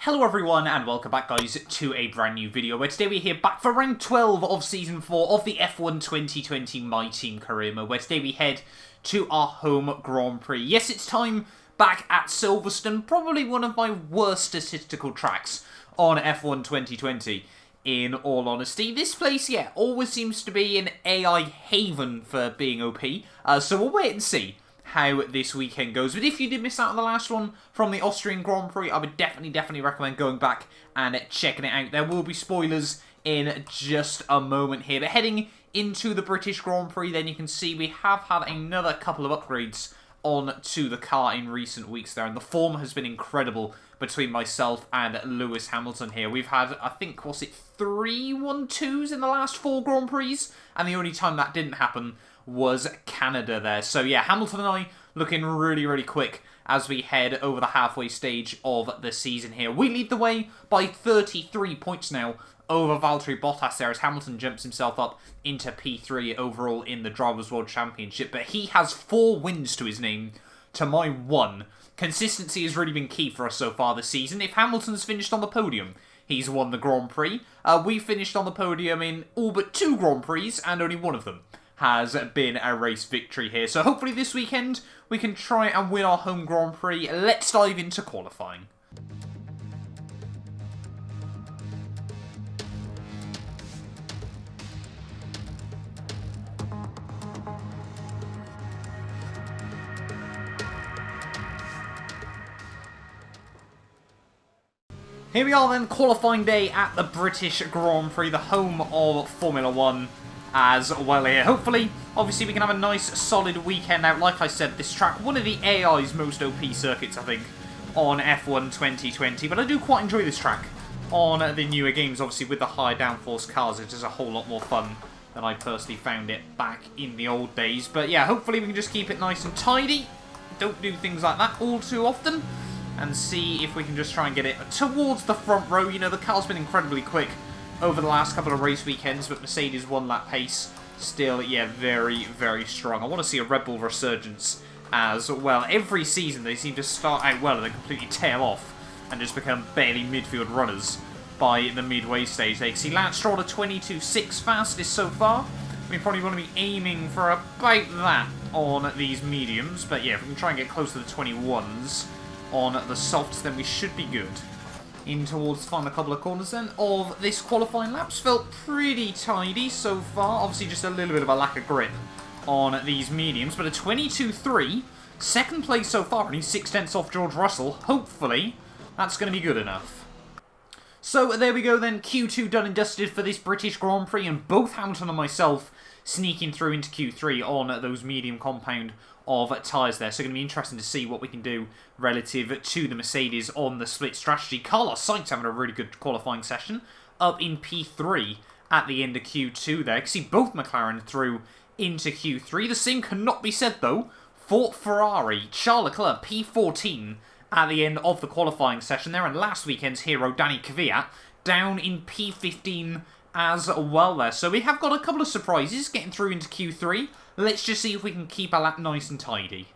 Hello everyone and welcome back guys to a brand new video where today we're here back for round 12 of season 4 of the F1 2020 My Team Career Mode, where today we head to our home Grand Prix. Yes, it's time back at Silverstone, probably one of my worst statistical tracks on F1 2020 in all honesty. This place, yeah, always seems to be an AI haven for being OP, so we'll wait and see how this weekend goes. But if you did miss out on the last one from the Austrian Grand Prix, I would definitely recommend going back and checking it out. There will be spoilers in just a moment here. But heading into the British Grand Prix, then you can see we have had another couple of upgrades onto the car in recent weeks there, and the form has been incredible between myself and Lewis Hamilton here. We've had, I think, was it 3 1-2s in the last 4 Grand Prix? And the only time that didn't happen was Canada there. So yeah, Hamilton and I looking really quick as we head over the halfway stage of the season here. We lead the way by 33 points now over Valtteri Bottas there, as Hamilton jumps himself up into P3 overall in the Drivers' World Championship. But he has 4 wins to his name to my 1. Consistency has really been key for us so far this season. If Hamilton's finished on the podium, he's won the Grand Prix. We finished on the podium in all but 2 Grand Prix, and only one of them has been a race victory here. So hopefully this weekend we can try and win our home Grand Prix. Let's dive into qualifying. Here we are then, qualifying day at the British Grand Prix, the home of Formula 1 as well here. Hopefully, obviously, we can have a nice, solid weekend out. Like I said, this track, one of the AI's most OP circuits, I think, on F1 2020. But I do quite enjoy this track on the newer games. Obviously, with the higher downforce cars, it is a whole lot more fun than I personally found it back in the old days. But yeah, hopefully we can just keep it nice and tidy. Don't do things like that all too often. And see if we can just try and get it towards the front row. You know, the car's been incredibly quick over the last couple of race weekends, but Mercedes one-lap pace still, yeah, very strong. I want to see a Red Bull resurgence as well. Every season they seem to start out well and then completely tail off and just become barely midfield runners by the midway stage. They can see Lance Stroll at 22.6 fastest so far. We probably want to be aiming for about that on these mediums, but yeah, if we can try and get close to the 21s on the softs, then we should be good. In towards the final couple of corners then of this qualifying laps. Felt pretty tidy so far. Obviously just a little bit of a lack of grip on these mediums, but a 22.3, second place so far, only 6/10 off George Russell. Hopefully that's going to be good enough. So there we go then, Q2 done and dusted for this British Grand Prix, and both Hamilton and myself sneaking through into Q3 on those medium compound of tyres there. So going to be interesting to see what we can do relative to the Mercedes on the split strategy. Carlos Sainz having a really good qualifying session, up in P3 at the end of Q2 there. You can see both McLaren through into Q3. The same cannot be said though for Ferrari. Charles Leclerc P14 at the end of the qualifying session there, and last weekend's hero Danny Kvyat down in P15 as well there. So we have got a couple of surprises getting through into Q3. Let's just see if we can keep our lap nice and tidy.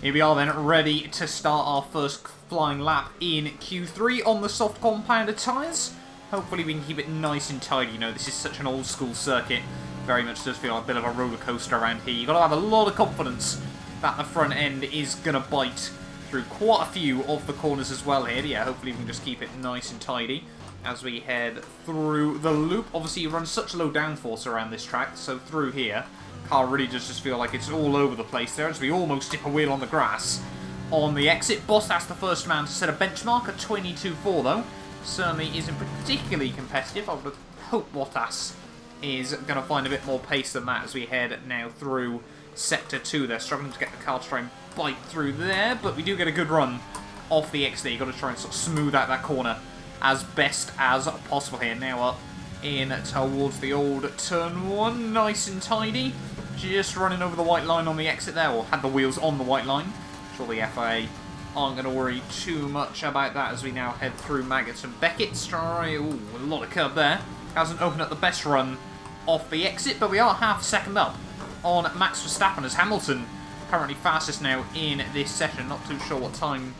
Here we are then, ready to start our first flying lap in Q3 on the soft compounded tyres. Hopefully we can keep it nice and tidy. You know, this is such an old school circuit. Very much does feel like a bit of a roller coaster around here. You've got to have a lot of confidence that the front end is going to bite through quite a few of the corners as well here. Yeah, hopefully we can just keep it nice and tidy as we head through the loop. Obviously you run such low downforce around this track, so through here, car really does just feel like it's all over the place there as we almost dip a wheel on the grass on the exit. Bottas the first man to set a benchmark at 22.4 though. Certainly isn't particularly competitive. I would hope Bottas is going to find a bit more pace than that as we head now through Sector 2. They're struggling to get the car to try and bite through there, but we do get a good run off the exit. You've got to try and sort of smooth out that corner as best as possible here. Now up in towards the old turn 1, nice and tidy. Just running over the white line on the exit there, or had the wheels on the white line. Sure the FIA aren't going to worry too much about that as we now head through Maggots and Beckett's. Ooh, a lot of curb there. Hasn't opened up the best run off the exit, but we are half a second up on Max Verstappen as Hamilton currently fastest now in this session. Not too sure what time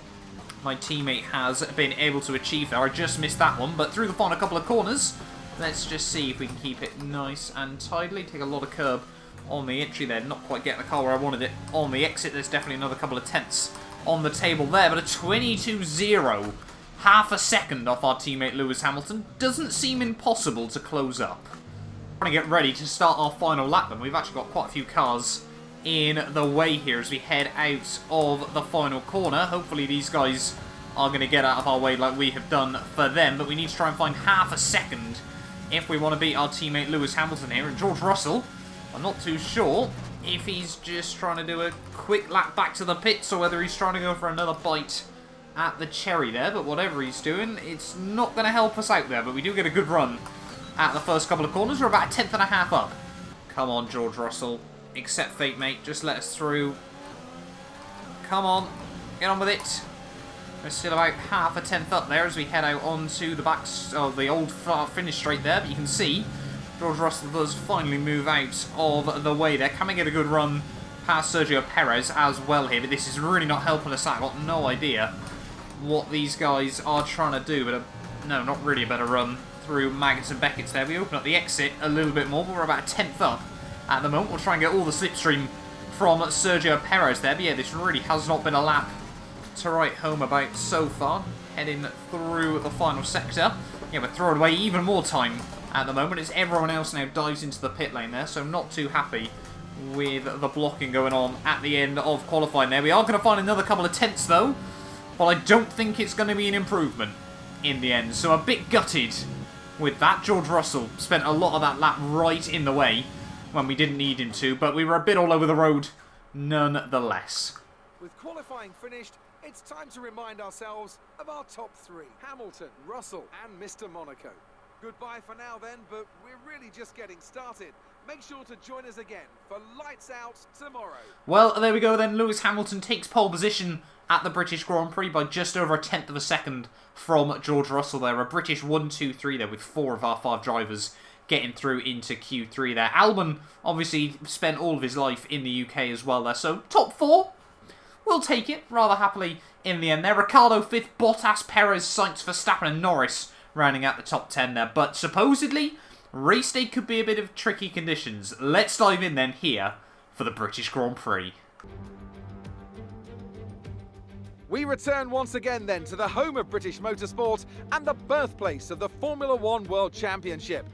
my teammate has been able to achieve there. I just missed that one, but through the final couple of corners, let's just see if we can keep it nice and tidily. Take a lot of curb on the entry there, not quite getting the car where I wanted it. On the exit, there's definitely another couple of tenths on the table there, but a 22-0, half a second off our teammate Lewis Hamilton, doesn't seem impossible to close up. We're going to get ready to start our final lap, and we've actually got quite a few cars in the way here as we head out of the final corner. Hopefully these guys are going to get out of our way like we have done for them, but we need to try and find half a second if we want to beat our teammate Lewis Hamilton here. And George Russell, I'm not too sure if he's just trying to do a quick lap back to the pits or whether he's trying to go for another bite at the cherry there, but whatever he's doing, it's not going to help us out there, but we do get a good run at the first couple of corners. We're about a tenth and a half up. Come on, George Russell. Accept fate, mate. Just let us through. Come on. Get on with it. We're still about half a tenth up there as we head out onto the back of the old finish straight there. But you can see George Russell does finally move out of the way there. Can we get a good run past Sergio Perez as well here? But this is really not helping us out. I've got no idea what these guys are trying to do. But no, not really a better run through Maggots and Beckett's there. We open up the exit a little bit more, but we're about a tenth up at the moment. We'll try and get all the slipstream from Sergio Perez there. But yeah, this really has not been a lap to write home about so far. Heading through the final sector. Yeah, we're throwing away even more time at the moment as everyone else now dives into the pit lane there. So not too happy with the blocking going on at the end of qualifying there. We are going to find another couple of tenths though, but I don't think it's going to be an improvement in the end. So a bit gutted with that. George Russell spent a lot of that lap right in the way when we didn't need him to, but we were a bit all over the road nonetheless. With qualifying finished, it's time to remind ourselves of our top three: Hamilton, Russell and Mr. Monaco. Goodbye for now then, but we're really just getting started. Make sure to join us again for Lights Out tomorrow. Well, there we go then. Lewis Hamilton takes pole position at the British Grand Prix by just over a tenth of a second from George Russell there. A British 1-2-3 there with 4 of our 5 drivers getting through into Q3 there. Albon obviously spent all of his life in the UK as well there, so top 4, we'll take it rather happily in the end there. Ricciardo 5th, Bottas, Perez, Sainz, Verstappen and Norris rounding out the top 10 there. But supposedly, race day could be a bit of tricky conditions. Let's dive in then here for the British Grand Prix. We return once again then to the home of British motorsport and the birthplace of the Formula One World Championship.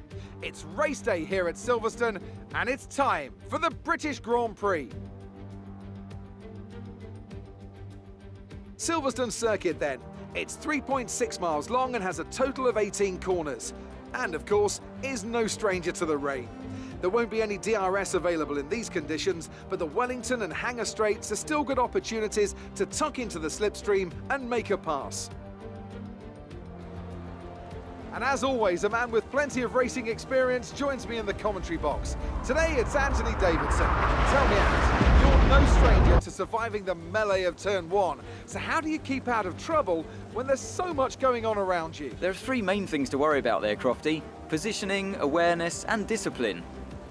It's race day here at Silverstone and it's time for the British Grand Prix. Silverstone circuit then. It's 3.6 miles long and has a total of 18 corners. And of course, is no stranger to the rain. There won't be any DRS available in these conditions, but the Wellington and Hangar Straights are still good opportunities to tuck into the slipstream and make a pass. And as always, a man with plenty of racing experience joins me in the commentary box. Today it's Anthony Davidson. Tell me, Ant, you're no stranger to surviving the melee of turn 1. So how do you keep out of trouble when there's so much going on around you? There are 3 main things to worry about there, Crofty: positioning, awareness and discipline.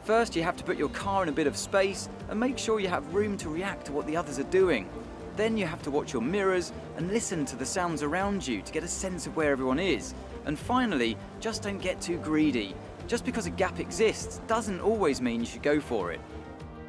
First, you have to put your car in a bit of space and make sure you have room to react to what the others are doing. Then you have to watch your mirrors and listen to the sounds around you to get a sense of where everyone is. And finally, just don't get too greedy. Just because a gap exists doesn't always mean you should go for it.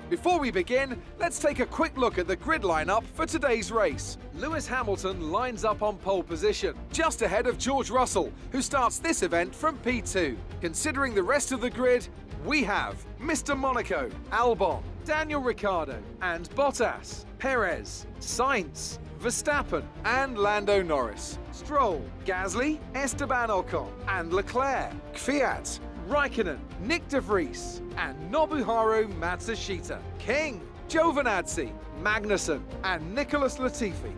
Before we begin, let's take a quick look at the grid lineup for today's race. Lewis Hamilton lines up on pole position, just ahead of George Russell, who starts this event from P2. Considering the rest of the grid, we have Mr. Monaco, Albon, Daniel Ricciardo and Bottas, Perez, Sainz, Verstappen and Lando Norris, Stroll, Gasly, Esteban Ocon and Leclerc, Kvyat, Raikkonen, Nick de Vries and Nobuharu Matsushita, King, Giovinazzi, Magnussen and Nicholas Latifi.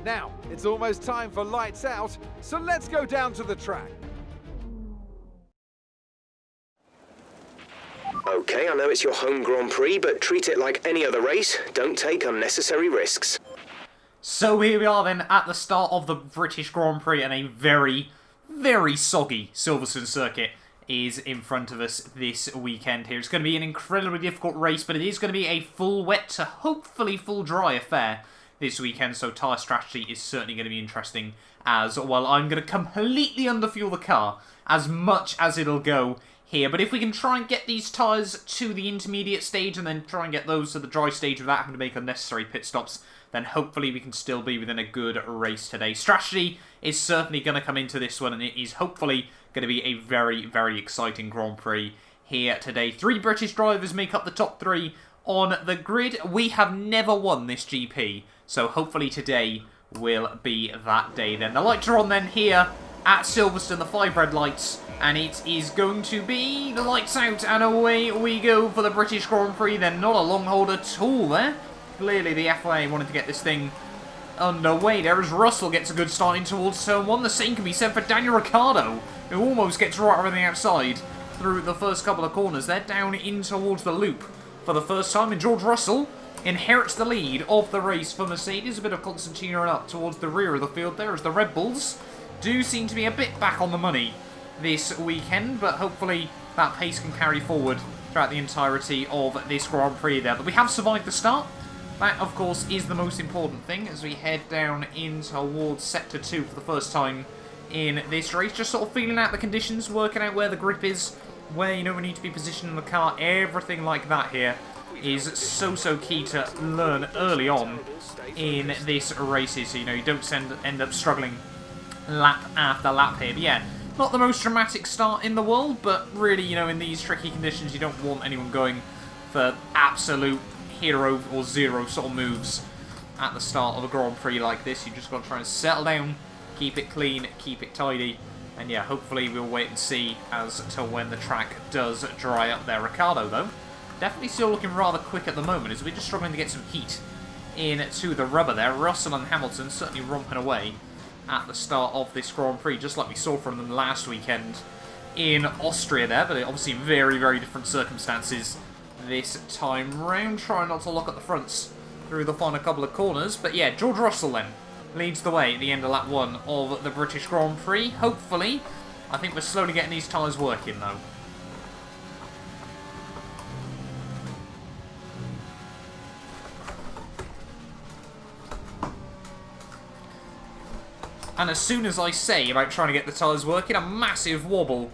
Now, it's almost time for lights out, so let's go down to the track. Okay, I know it's your home Grand Prix, but treat it like any other race. Don't take unnecessary risks. So here we are then at the start of the British Grand Prix, and a very, very soggy Silverstone circuit is in front of us this weekend here. It's going to be an incredibly difficult race, but it is going to be a full wet to hopefully full dry affair this weekend, so tyre strategy is certainly going to be interesting as well. I'm going to completely underfuel the car as much as it'll go here, but if we can try and get these tyres to the intermediate stage and then try and get those to the dry stage without having to make unnecessary pit stops, then hopefully we can still be within a good race today. Strategy is certainly going to come into this one, and it is hopefully going to be a very, very exciting Grand Prix here today. 3 British drivers make up the top 3 on the grid. We have never won this GP, so hopefully today will be that day then. The lights are on then here at Silverstone, the 5 red lights, and it is going to be the lights out, and away we go for the British Grand Prix then. Not a long hold at all there. Clearly the FIA wanted to get this thing underway there as Russell gets a good start in towards turn 1. The same can be said for Daniel Ricciardo, who almost gets right over the outside through the first couple of corners. They're down in towards the loop for the first time, and George Russell inherits the lead of the race for Mercedes. A bit of Constantino up towards the rear of the field there, as the Red Bulls do seem to be a bit back on the money this weekend, but hopefully that pace can carry forward throughout the entirety of this Grand Prix there. But we have survived the start. That, of course, is the most important thing as we head down in towards Sector 2 for the first time in this race. Just sort of feeling out the conditions, working out where the grip is, where you know we need to be positioning the car. Everything like that here is so key to learn early on in this race, so you know you don't end up struggling lap after lap here. But yeah, not the most dramatic start in the world, but really, you know, in these tricky conditions you don't want anyone going for absolute hero or zero sort of moves at the start of a Grand Prix like this. You just got to try and settle down, keep it clean, keep it tidy, and yeah, hopefully we'll wait and see as to when the track does dry up there. Ricciardo, though, definitely still looking rather quick at the moment, as we're just struggling to get some heat into the rubber there. Russell and Hamilton certainly romping away at the start of this Grand Prix, just like we saw from them last weekend in Austria there, but obviously very, very different circumstances this time round. Trying not to lock at the fronts through the final couple of corners, but yeah, George Russell then leads the way at the end of lap 1 of the British Grand Prix. Hopefully, I think we're slowly getting these tyres working though. And as soon as I say about trying to get the tyres working, a massive wobble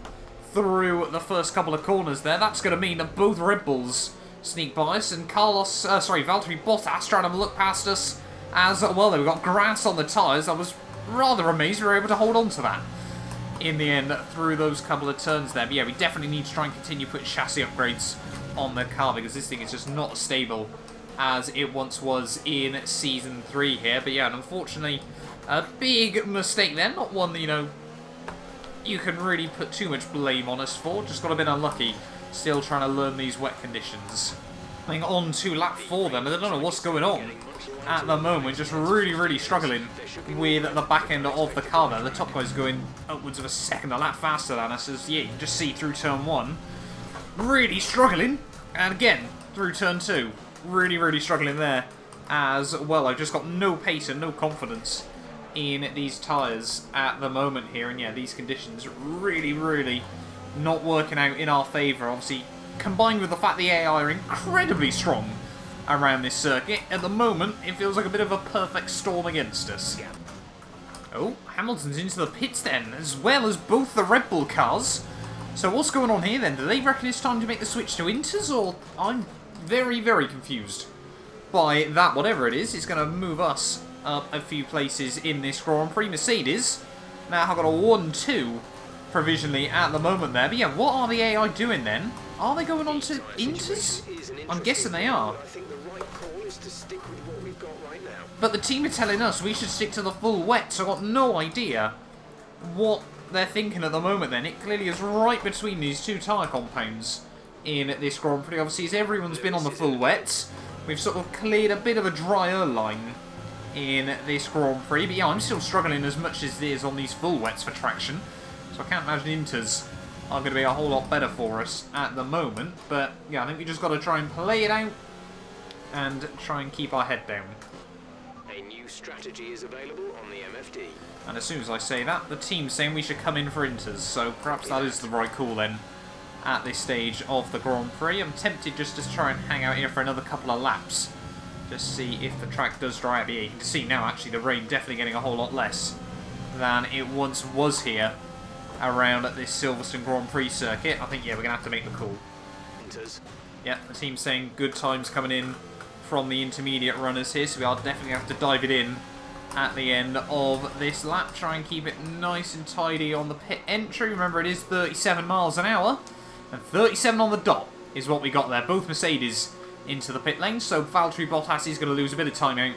through the first couple of corners there. That's going to mean that both Red Bulls sneak by us, and Valtteri Bottas trying to look past us as well. We've got grass on the tyres. I was rather amazed we were able to hold on to that in the end through those couple of turns there. But yeah, we definitely need to try and continue putting chassis upgrades on the car, because this thing is just not as stable as it once was in Season 3 here. But yeah, and unfortunately, a big mistake there. Not one that, you know, you can really put too much blame on us for. Just got a bit unlucky, still trying to learn these wet conditions. I think on to lap 4 then, I don't know what's going on at the moment. Just really struggling with the back end of the car there. The top guy's going upwards of a second a lap faster than us, as yeah, you can just see through turn 1. Really struggling, and again through turn 2. Really struggling there as well. I've just got no pace and no confidence in these tyres at the moment here, and yeah, these conditions really not working out in our favour. Obviously, combined with the fact the AI are incredibly strong around this circuit, at the moment it feels like a bit of a perfect storm against us. Oh, Hamilton's into the pits then, as well as both the Red Bull cars. So what's going on here then? Do they reckon it's time to make the switch to Inters, or I'm very confused by that. Whatever it is, it's going to move us up a few places in this Grand Prix. Mercedes now have got a 1-2 provisionally at the moment there. But yeah, what are the AI doing then? Are they going on to Inters? I'm guessing they are. But the team are telling us we should stick to the full wet, so I've got no idea what they're thinking at the moment then. It clearly is right between these two tyre compounds in this Grand Prix. Obviously, as everyone's been on the full wets, we've sort of cleared a bit of a drier line in this Grand Prix. But yeah, I'm still struggling as much as it is on these full wets for traction, so I can't imagine Inters are going to be a whole lot better for us at the moment. But yeah, I think we just got to try and play it out and try and keep our head down. A new strategy is available on the MFD. And as soon as I say that, the team's saying we should come in for Inters, so perhaps that is the right call then at this stage of the Grand Prix. I'm tempted just to try and hang out here for another couple of laps Just see if the track does dry out. Yeah, you can see now, actually, the rain definitely getting a whole lot less than it once was here around this Silverstone Grand Prix circuit. I think, yeah, we're going to have to make the call. Yeah, the team's saying good times coming in from the intermediate runners here, so we are definitely going to have to dive it in at the end of this lap. Try and keep it nice and tidy on the pit entry. Remember, it is 37 miles an hour, and 37 on the dot is what we got there. Both Mercedes into the pit lane, so Valtteri Bottas is going to lose a bit of time out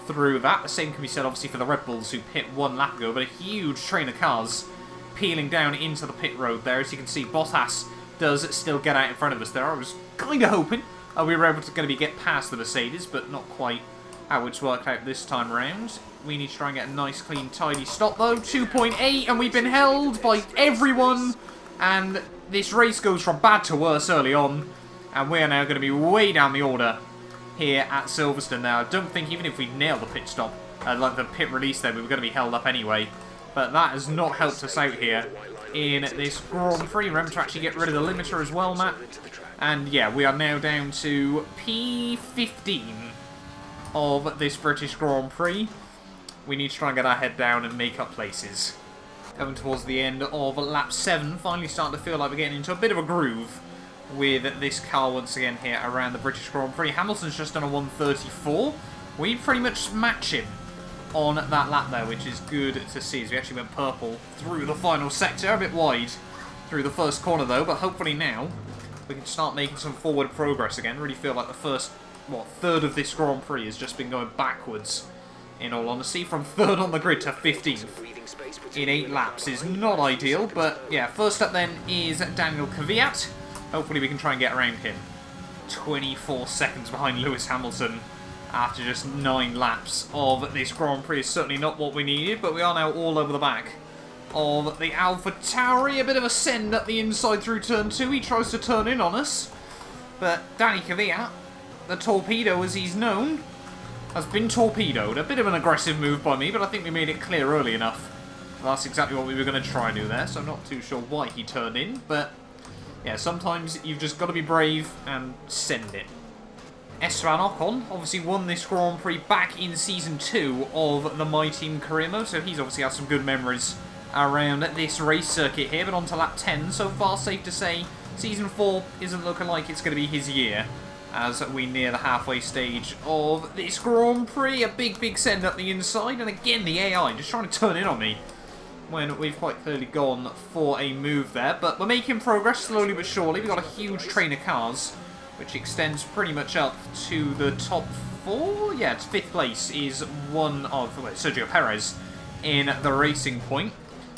through that. The same can be said, obviously, for the Red Bulls, who pit one lap ago, but a huge train of cars peeling down into the pit road there. As you can see, Bottas does still get out in front of us there. I was kind of hoping we were able to get past the Mercedes, but not quite how it's worked out this time around. We need to try and get a nice, clean, tidy stop, though. 2.8, and we've been held by everyone. And this race goes from bad to worse early on. And we are now going to be way down the order here at Silverstone now. I don't think even if we nail the pit stop, like the pit release there, we were going to be held up anyway. But that has not helped us out here in this Grand Prix. Remember to actually get rid of the limiter as well, Matt. And yeah, we are now down to P15 of this British Grand Prix. We need to try and get our head down and make up places. Coming towards the end of lap 7, finally starting to feel like we're getting into a bit of a groove with this car once again here around the British Grand Prix. Hamilton's just done a 1:34. We pretty much match him on that lap there, which is good to see, as we actually went purple through the final sector. A bit wide through the first corner though, but hopefully now we can start making some forward progress again. Really feel like the first, third of this Grand Prix has just been going backwards, in all honesty. From 3rd on the grid to 15th in 8 laps is not ideal, but yeah, first up then is Daniel Kvyat. Hopefully we can try and get around him. 24 seconds behind Lewis Hamilton after just 9 laps of this Grand Prix is certainly not what we needed, but we are now all over the back of the AlphaTauri. A bit of a send up the inside through turn 2. He tries to turn in on us, but Danny Kvyat, the torpedo as he's known, has been torpedoed. A bit of an aggressive move by me, but I think we made it clear early enough. That's exactly what we were going to try and do there, so I'm not too sure why he turned in, but yeah, sometimes you've just got to be brave and send it. Esteban Ocon obviously won this Grand Prix back in Season 2 of the My Team career mode, so he's obviously had some good memories around this race circuit here. But on to lap 10, so far safe to say Season 4 isn't looking like it's going to be his year as we near the halfway stage of this Grand Prix. A big send up the inside, and again the AI just trying to turn in on me when we've quite clearly gone for a move there. But we're making progress slowly but surely. We've got a huge train of cars which extends pretty much up to the top 4. Yeah, it's 5th place is one of Sergio Perez in the Racing Point.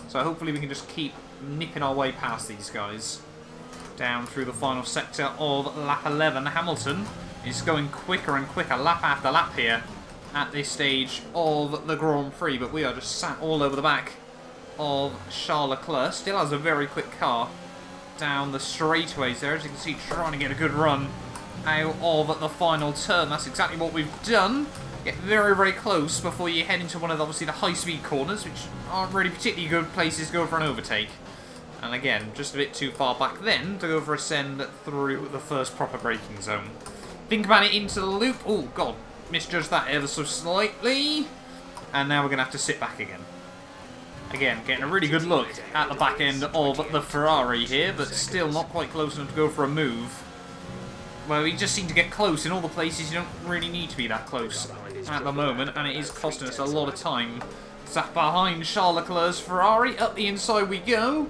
So hopefully we can just keep nipping our way past these guys. Down through the final sector of lap 11. Hamilton is going quicker and quicker lap after lap here at this stage of the Grand Prix. But we are just sat all over the back of Charles Leclerc. Still has a very quick car down the straightaways there, as you can see, trying to get a good run out of the final turn. That's exactly what we've done. Get very close before you head into one of obviously the high-speed corners, which aren't really particularly good places to go for an overtake. And again, just a bit too far back then to go for a send through the first proper braking zone. Think about it into the loop. Oh god, misjudged that ever so slightly. And now we're going to have to sit back again. Again, getting a really good look at the back end of the Ferrari here, but still not quite close enough to go for a move. Well, we just seem to get close in all the places you don't really need to be that close at the moment, and it is costing us a lot of time. Sat behind Charles Leclerc's Ferrari, up the inside we go.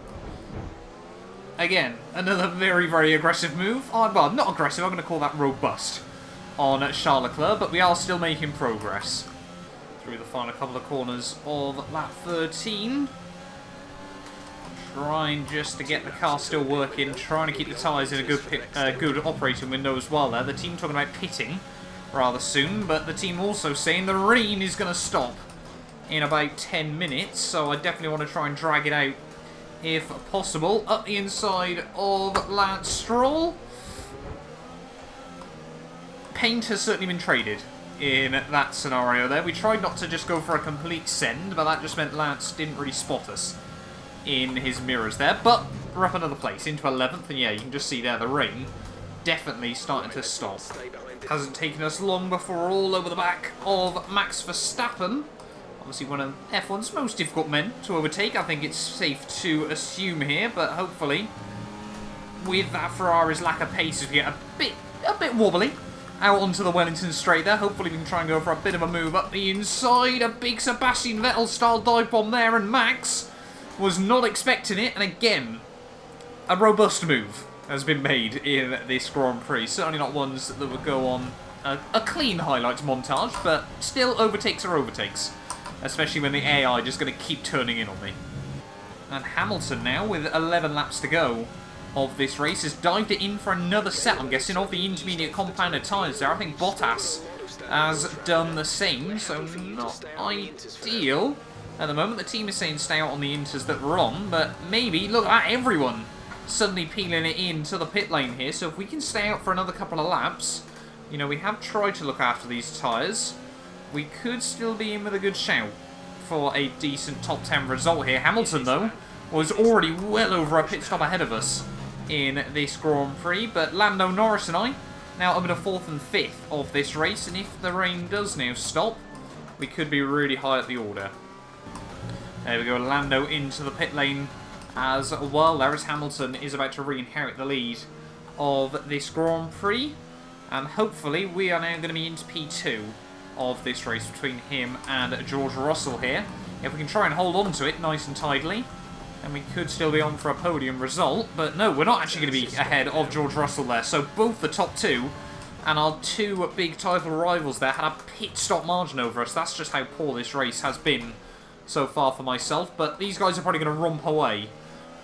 Again, another very aggressive move. Oh, well, not aggressive, I'm going to call that robust on Charles Leclerc, but we are still making progress through the final couple of corners of lap 13. Trying just to get the car still working, trying to keep the tyres in a good operating window as well there. The team talking about pitting rather soon, but the team also saying the rain is going to stop in about 10 minutes, so I definitely want to try and drag it out if possible. Up the inside of Lance Stroll. Paint has certainly been traded in that scenario there. We tried not to just go for a complete send, but that just meant Lance didn't really spot us in his mirrors there. But we're up another place, into 11th, and yeah, you can just see there the rain definitely starting to stop. Hasn't taken us long before we're all over the back of Max Verstappen. Obviously one of F1's most difficult men to overtake, I think it's safe to assume here, but hopefully with that Ferrari's lack of pace as we get a bit wobbly out onto the Wellington straight there. Hopefully we can try and go for a bit of a move up the inside. A big Sebastian Vettel style dive bomb there, and Max was not expecting it, and again a robust move has been made in this Grand Prix. Certainly not ones that would go on a clean highlights montage, but still overtakes are overtakes. Especially when the AI just going to keep turning in on me. And Hamilton now, with 11 laps to go of this race, has dived it in for another set, I'm guessing, of the intermediate compounded tyres there. I think Bottas has done the same, so not ideal. At the moment, the team is saying stay out on the inters that we're on, but maybe, look at everyone suddenly peeling it into the pit lane here. So if we can stay out for another couple of laps, you know, we have tried to look after these tyres. We could still be in with a good shout for a decent top 10 result here. Hamilton, though, was already well over a pit stop ahead of us in this Grand Prix, but Lando Norris and I now up to 4th and 5th of this race, and if the rain does now stop, we could be really high at the order. There we go, Lando into the pit lane as well. There is Hamilton is about to re-inherit the lead of this Grand Prix, and hopefully we are now going to be into P2 of this race between him and George Russell here. If we can try and hold on to it nice and tidily, and we could still be on for a podium result, but no, we're not actually going to be ahead of George Russell there. So both the top two and our two big title rivals there had a pit stop margin over us. That's just how poor this race has been so far for myself, but these guys are probably going to romp away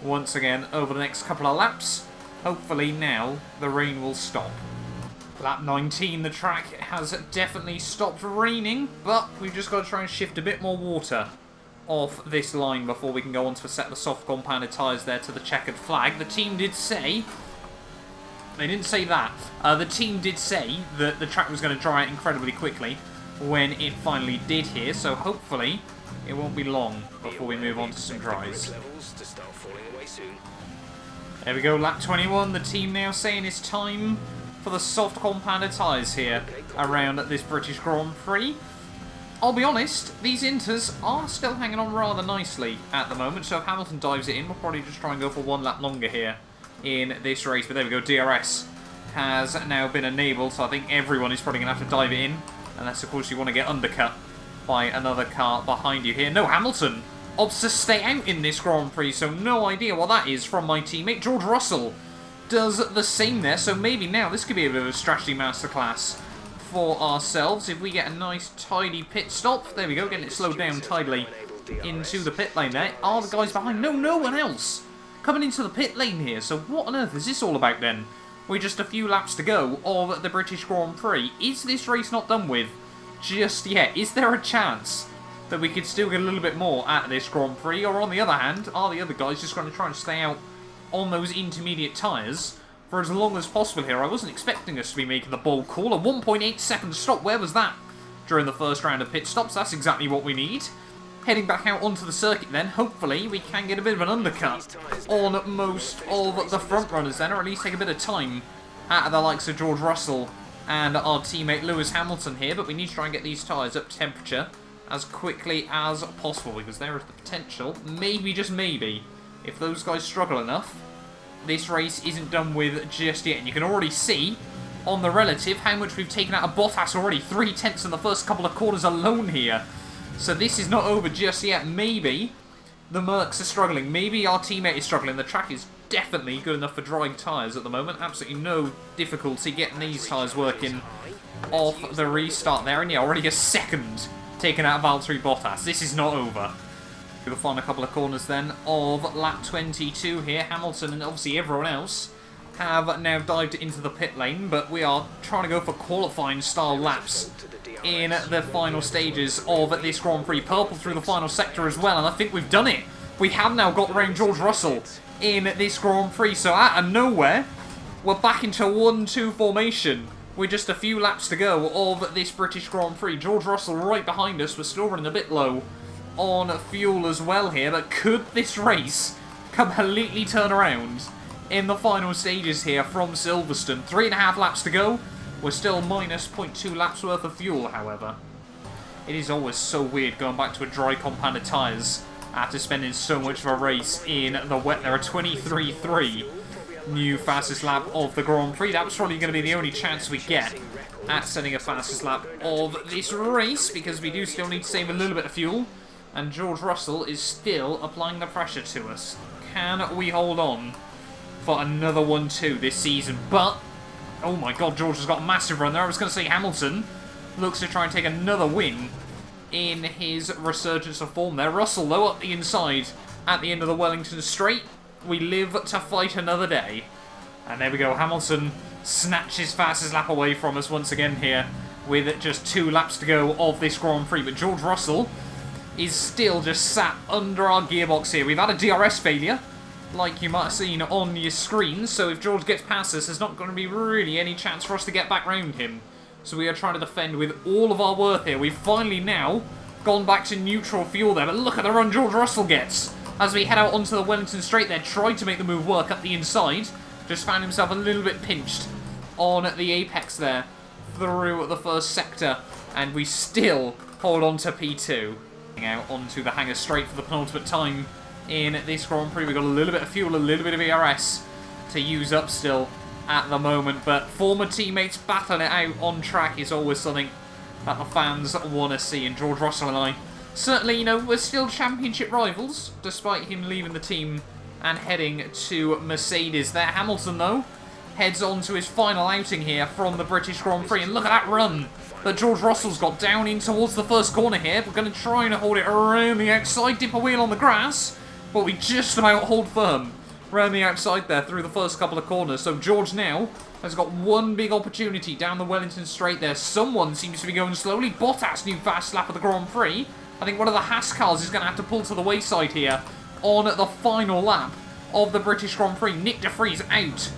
once again over the next couple of laps. Hopefully now the rain will stop. Lap 19, the track has definitely stopped raining, but we've just got to try and shift a bit more water off this line before we can go on to set the soft compounded tyres there to the checkered flag. The team did say... They didn't say that. The team did say that the track was going to dry out incredibly quickly when it finally did here, so hopefully it won't be long before we move on to some dries. There we go, lap 21. The team now saying it's time for the soft compounded tyres here around this British Grand Prix. I'll be honest, these inters are still hanging on rather nicely at the moment, so if Hamilton dives it in, we'll probably just try and go for one lap longer here in this race. But there we go, DRS has now been enabled, so I think everyone is probably going to have to dive it in, unless of course you want to get undercut by another car behind you here. No, Hamilton opts to stay out in this Grand Prix, so no idea what that is from my teammate. George Russell does the same there, so maybe now this could be a bit of a strategy masterclass for ourselves if we get a nice tidy pit stop. There we go, getting it slowed down tidily into the pit lane there. Are the guys behind? No, no one else coming into the pit lane here. So what on earth is this all about then? We're just a few laps to go of the British Grand Prix. Is this race not done with just yet? Is there a chance that we could still get a little bit more at this Grand Prix? Or on the other hand, are the other guys just going to try and stay out on those intermediate tyres for as long as possible here? I wasn't expecting us to be making the bold call. A 1.8 second stop, where was that during the first round of pit stops? That's exactly what we need. Heading back out onto the circuit then, hopefully we can get a bit of an undercut on most of the front runners then, or at least take a bit of time out of the likes of George Russell and our teammate Lewis Hamilton here, but we need to try and get these tyres up to temperature as quickly as possible, because there is the potential, maybe, just maybe, if those guys struggle enough, this race isn't done with just yet. And you can already see on the relative how much we've taken out of Bottas already. 3/10 in the first couple of quarters alone here. So this is not over just yet. Maybe the Mercs are struggling. Maybe our teammate is struggling. The track is definitely good enough for drying tyres at the moment. Absolutely no difficulty getting these tyres working off the restart there. And yeah, already a second taken out of Valtteri Bottas. This is not over. We'll find a couple of corners then of lap 22 here. Hamilton and obviously everyone else have now dived into the pit lane, but we are trying to go for qualifying style laps in the final stages of this Grand Prix. Purple through the final sector as well, and I think we've done it. We have now got around George Russell in this Grand Prix, so out of nowhere, we're back into 1-2 formation with just a few laps to go of this British Grand Prix. George Russell right behind us. We're still running a bit low on fuel as well here, but could this race completely turn around in the final stages here from Silverstone. 3.5 laps to go. We're still minus 0.2 laps worth of fuel, however. It is always so weird going back to a dry compounded tyres after spending so much of a race in the wet. There are 23.3 new fastest lap of the Grand Prix. That's probably going to be the only chance we get at setting a fastest lap of this race, because we do still need to save a little bit of fuel, and George Russell is still applying the pressure to us. Can we hold on for another 1-2 this season? But, oh my god, George has got a massive run there. I was going to say Hamilton looks to try and take another win in his resurgence of form there. Russell, though, up the inside at the end of the Wellington Straight. We live to fight another day. And there we go, Hamilton snatches fastest lap away from us once again here with just 2 laps to go of this Grand Prix. But George Russell is still just sat under our gearbox here. We've had a DRS failure, like you might have seen on your screen, so if George gets past us, there's not going to be really any chance for us to get back round him. So we are trying to defend with all of our worth here. We've finally now gone back to neutral fuel there, but look at the run George Russell gets as we head out onto the Wellington Straight there. Tried to make the move work up the inside, just found himself a little bit pinched on the apex there through the first sector, and we still hold on to P2. Out onto the Hangar Straight for the penultimate time in this Grand Prix. We've got a little bit of fuel, a little bit of ERS to use up still at the moment, but former teammates battling it out on track is always something that the fans want to see, and George Russell and I, certainly, you know, we're still championship rivals, despite him leaving the team and heading to Mercedes there. Hamilton, though, heads on to his final outing here from the British Grand Prix, and look at that run that George Russell's got down in towards the first corner here. We're going to try and hold it around the outside, dip a wheel on the grass, but we just about hold firm around the outside there through the first couple of corners. So George now has got one big opportunity down the Wellington Straight there. Someone seems to be going slowly. Bottas, new fast lap of the Grand Prix. I think one of the Haas cars is going to have to pull to the wayside here on the final lap of the British Grand Prix. Nick de Vries out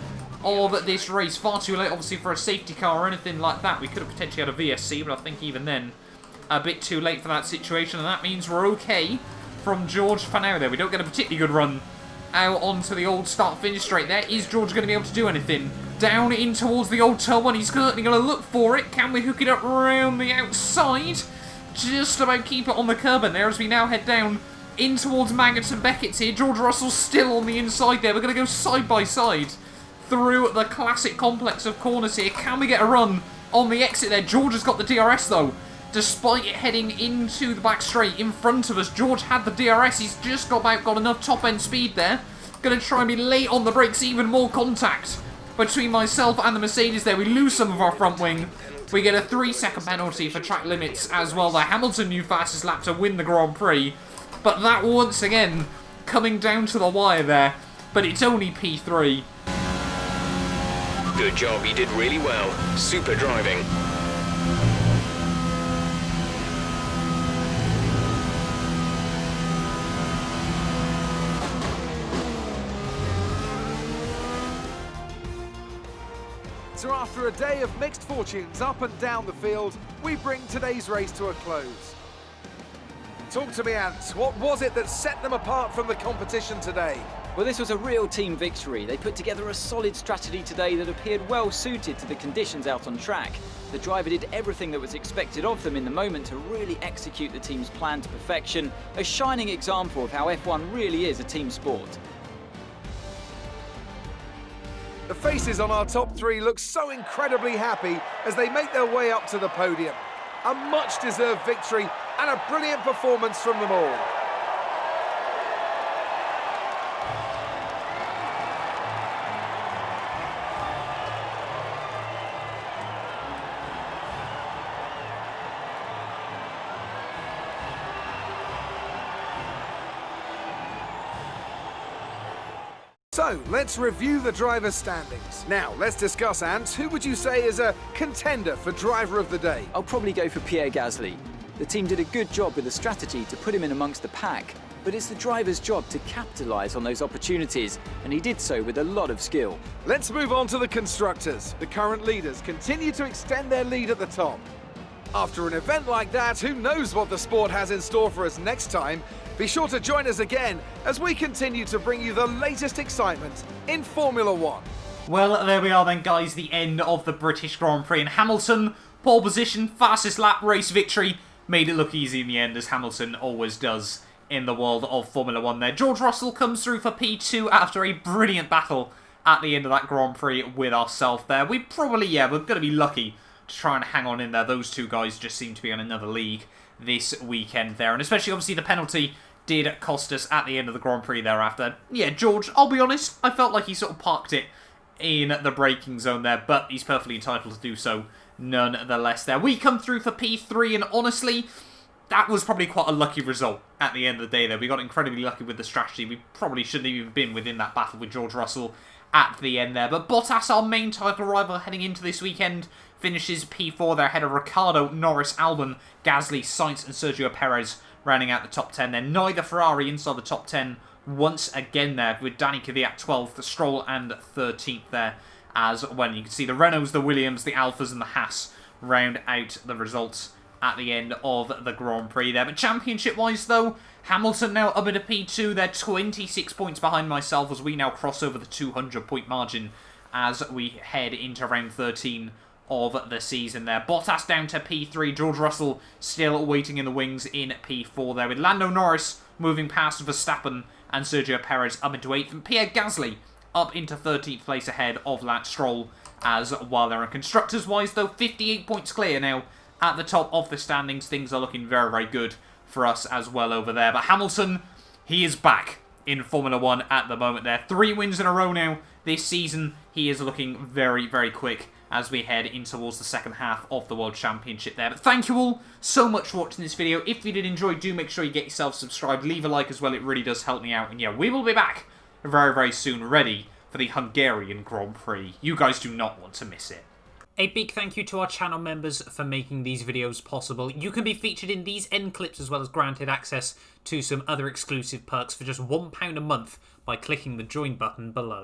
of this race. Far too late, obviously, for a safety car or anything like that. We could have potentially had a VSC, but I think even then, a bit too late for that situation, and that means we're okay from George for now there. We don't get a particularly good run out onto the old start-finish straight there. Is George going to be able to do anything? Down in towards the old turn one. He's certainly going to look for it. Can we hook it up around the outside? Just about keep it on the curb in there as we now head down in towards Maggots and Beckett's here. George Russell's still on the inside there. We're going to go side by side through the classic complex of corners here. Can we get a run on the exit there? George has got the DRS though, despite it heading into the back straight in front of us. George had the DRS. He's just got enough top end speed there. Going to try and be late on the brakes. Even more contact between myself and the Mercedes there. We lose some of our front wing. We get a 3-second penalty for track limits as well. The Hamilton new fastest lap to win the Grand Prix, but that once again coming down to the wire there. But it's only P3. Good job, you did really well. Super driving. So after a day of mixed fortunes up and down the field, we bring today's race to a close. Talk to me, Ant. What was it that set them apart from the competition today? Well, this was a real team victory. They put together a solid strategy today that appeared well suited to the conditions out on track. The driver did everything that was expected of them in the moment to really execute the team's plan to perfection. A shining example of how F1 really is a team sport. The faces on our top three look so incredibly happy as they make their way up to the podium. A much-deserved victory and a brilliant performance from them all. So, let's review the driver's standings. Now, let's discuss, Ant. Who would you say is a contender for driver of the day? I'll probably go for Pierre Gasly. The team did a good job with the strategy to put him in amongst the pack, but it's the driver's job to capitalise on those opportunities, and he did so with a lot of skill. Let's move on to the constructors. The current leaders continue to extend their lead at the top. After an event like that, who knows what the sport has in store for us next time? Be sure to join us again as we continue to bring you the latest excitement in Formula One. Well, there we are then, guys, the end of the British Grand Prix. And Hamilton, pole position, fastest lap, race victory. Made it look easy in the end, as Hamilton always does in the world of Formula One there. George Russell comes through for P2 after a brilliant battle at the end of that Grand Prix with ourselves there. We probably, we're going to be lucky to try and hang on in there. Those two guys just seem to be on another league this weekend there. And especially, obviously, the penalty did cost us at the end of the Grand Prix thereafter. Yeah, George, I'll be honest, I felt like he sort of parked it in the braking zone there, but he's perfectly entitled to do so nonetheless there. We come through for P3, and honestly, that was probably quite a lucky result at the end of the day there. We got incredibly lucky with the strategy. We probably shouldn't have even been within that battle with George Russell at the end there. But Bottas, our main title rival heading into this weekend, finishes P4 there ahead of Ricciardo, Norris, Albon, Gasly, Sainz and Sergio Perez rounding out the top 10 there. Neither Ferrari inside the top 10 once again there, with Danny Kvyat 12th, Stroll and 13th there as well. You can see the Renaults, the Williams, the Alphas and the Haas round out the results at the end of the Grand Prix there. But championship-wise though, Hamilton now up into P2. They're 26 points behind myself as we now cross over the 200-point margin as we head into round 13 of the season there. Bottas down to P3. George Russell still waiting in the wings in P4 there, with Lando Norris moving past Verstappen and Sergio Perez up into 8th, and Pierre Gasly up into 13th place ahead of Lance Stroll as well there. And constructors-wise though, 58 points clear now at the top of the standings. Things are looking very, very good for us as well over there. But Hamilton, he is back in Formula One at the moment there. 3 wins in a row now this season. He is looking very, very quick as we head in towards the second half of the World Championship there. But thank you all so much for watching this video. If you did enjoy, do make sure you get yourself subscribed. Leave a like as well. It really does help me out. And yeah, we will be back very, very soon, ready for the Hungarian Grand Prix. You guys do not want to miss it. A big thank you to our channel members for making these videos possible. You can be featured in these end clips as well as granted access to some other exclusive perks for just £1 a month by clicking the join button below.